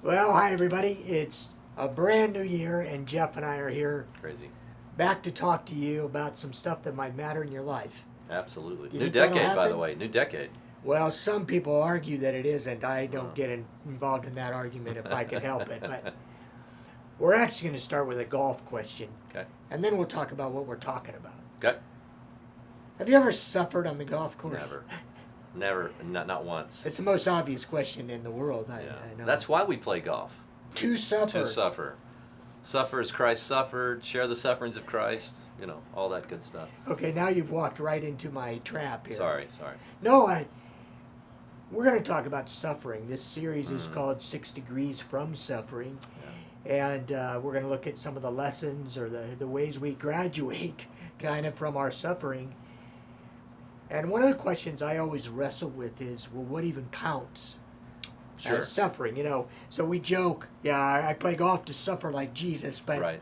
Well, hi everybody. It's a brand new year, and Jeff and I are here Crazy. back to talk to you about some stuff that might matter in your life. Absolutely. You New think that'll decade, by the happen? way. New decade. Well, some people argue that it isn't. I don't get involved in that argument if I can help it. But we're actually going to start with a golf question, Okay. and then we'll talk about what we're talking about. Okay. Have you ever suffered on the golf course? Never. Never. Not once. It's the most obvious question in the world. I know. That's why we play golf. To suffer. To suffer. Suffer as Christ suffered. Share the sufferings of Christ. You know, all that good stuff. Okay, now you've walked right into my trap here. Sorry. No, we're going to talk about suffering. This series is called 6 Degrees from Suffering. Yeah. And we're going to look at some of the lessons or the ways we graduate kind of from our suffering. And one of the questions I always wrestle with is, well, what even counts as suffering? You know, so we joke, I play golf to suffer like Jesus, but Right.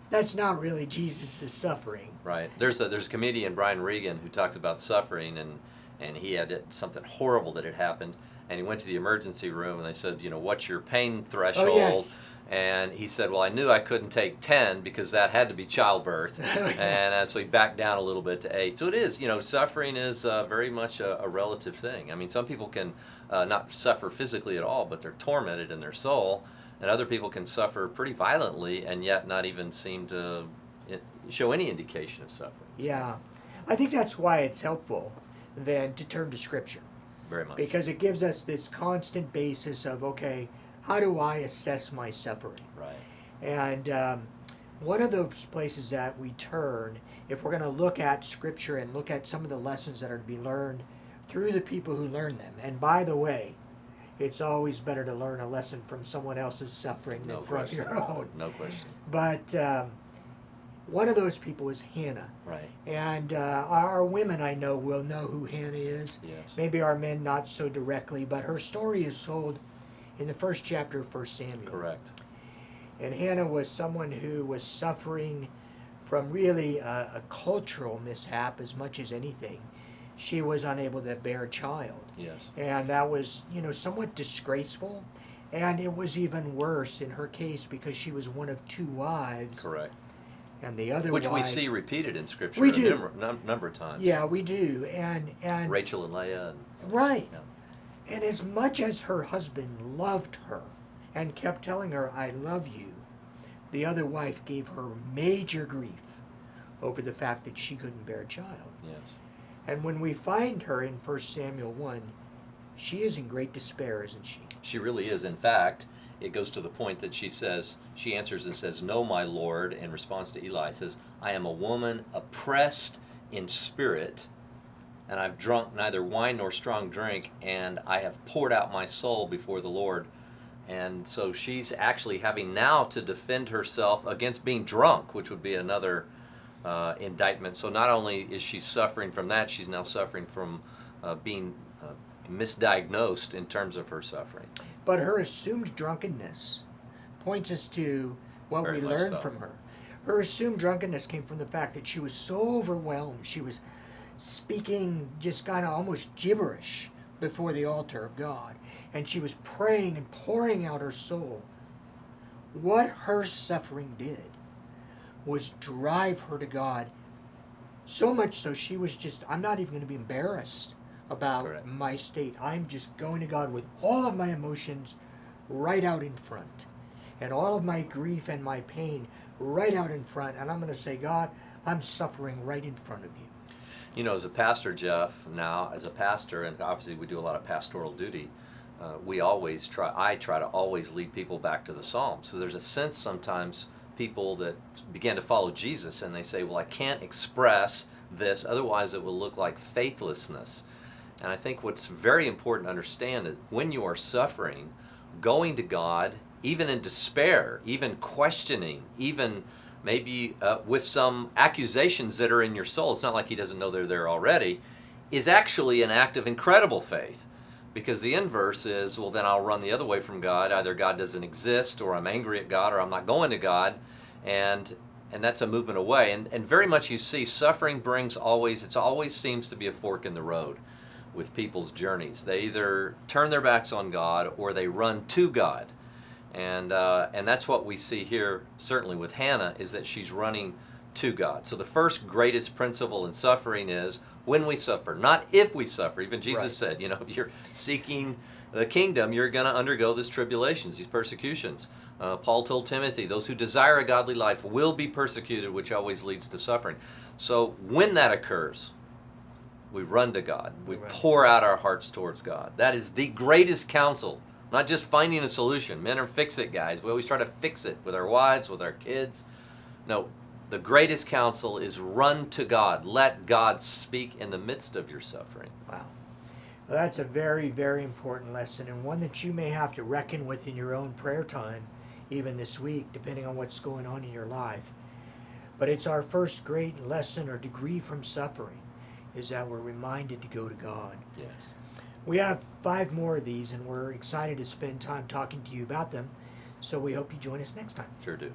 that's not really Jesus' suffering. Right. There's a comedian, Brian Regan, who talks about suffering, and he had something horrible that had happened, and he went to the emergency room, and they said, what's your pain threshold? Oh, yes. And he said, well, I knew I couldn't take 10 because that had to be childbirth. And so he backed down a little bit to 8. So it is, suffering is very much a relative thing. I mean, some people can not suffer physically at all, but they're tormented in their soul. And other people can suffer pretty violently and yet not even seem to show any indication of suffering. Yeah. I think that's why it's helpful then to turn to Scripture. Very much. Because it gives us this constant basis of, okay, how do I assess my suffering? Right. And one of those places that we turn, if we're going to look at Scripture and look at some of the lessons that are to be learned through the people who learn them. And by the way, it's always better to learn a lesson from someone else's suffering than from your own. No question. But one of those people is Hannah. Right. And our women, I know, will know who Hannah is. Yes. Maybe our men not so directly, but her story is told in the first chapter of 1 Samuel. Correct. And Hannah was someone who was suffering from really a cultural mishap as much as anything. She was unable to bear a child. Yes. And that was, somewhat disgraceful. And it was even worse in her case because she was one of 2 wives. Correct. And the other Which wife, we see repeated in Scripture We a do. number of times. Yeah, we do. And Rachel and Leah. right. Yeah. And as much as her husband loved her and kept telling her, I love you, the other wife gave her major grief over the fact that she couldn't bear a child. Yes. And when we find her in 1 Samuel 1, she is in great despair, isn't she? She really is. In fact, it goes to the point that she answers and says, no, my Lord, in response to Eli, says, I am a woman oppressed in spirit, and I've drunk neither wine nor strong drink, and I have poured out my soul before the Lord. And so she's actually having now to defend herself against being drunk, which would be another indictment. So not only is she suffering from that, she's now suffering from being misdiagnosed in terms of her suffering. But her assumed drunkenness points us to what Very we much learned so. from her. Her assumed drunkenness came from the fact that she was so overwhelmed. She was speaking just kind of almost gibberish before the altar of God. And she was praying and pouring out her soul. What her suffering did was drive her to God. So much so she was just, I'm not even going to be embarrassed about Correct. my state. I'm just going to God with all of my emotions right out in front. And all of my grief and my pain right out in front. And I'm going to say, God, I'm suffering right in front of you. As a pastor, Jeff, now as a pastor, and obviously we do a lot of pastoral duty, I try to always lead people back to the Psalms. So there's a sense sometimes people that begin to follow Jesus and they say, well, I can't express this, otherwise it will look like faithlessness. And I think what's very important to understand is when you are suffering, going to God, even in despair, even questioning, even maybe with some accusations that are in your soul, it's not like he doesn't know they're there already, is actually an act of incredible faith. Because the inverse is, well, then I'll run the other way from God. Either God doesn't exist, or I'm angry at God, or I'm not going to God. And that's a movement away. And very much you see suffering it always seems to be a fork in the road with people's journeys. They either turn their backs on God or they run to God. And that's what we see here, certainly with Hannah, is that she's running to God. So the first greatest principle in suffering is when we suffer, not if we suffer. Even Jesus said, if you're seeking the kingdom, you're going to undergo these tribulations, these persecutions. Paul told Timothy, those who desire a godly life will be persecuted, which always leads to suffering. So when that occurs, we run to God. We pour out our hearts towards God. That is the greatest counsel, not just finding a solution. Men are fix-it guys. We always try to fix it with our wives, with our kids. No, the greatest counsel is run to God. Let God speak in the midst of your suffering. Wow. Well, that's a very, very important lesson, and one that you may have to reckon with in your own prayer time, even this week, depending on what's going on in your life. But it's our first great lesson or degree from suffering, is that we're reminded to go to God. Yes. We have 5 more of these, and we're excited to spend time talking to you about them. So we hope you join us next time. Sure do.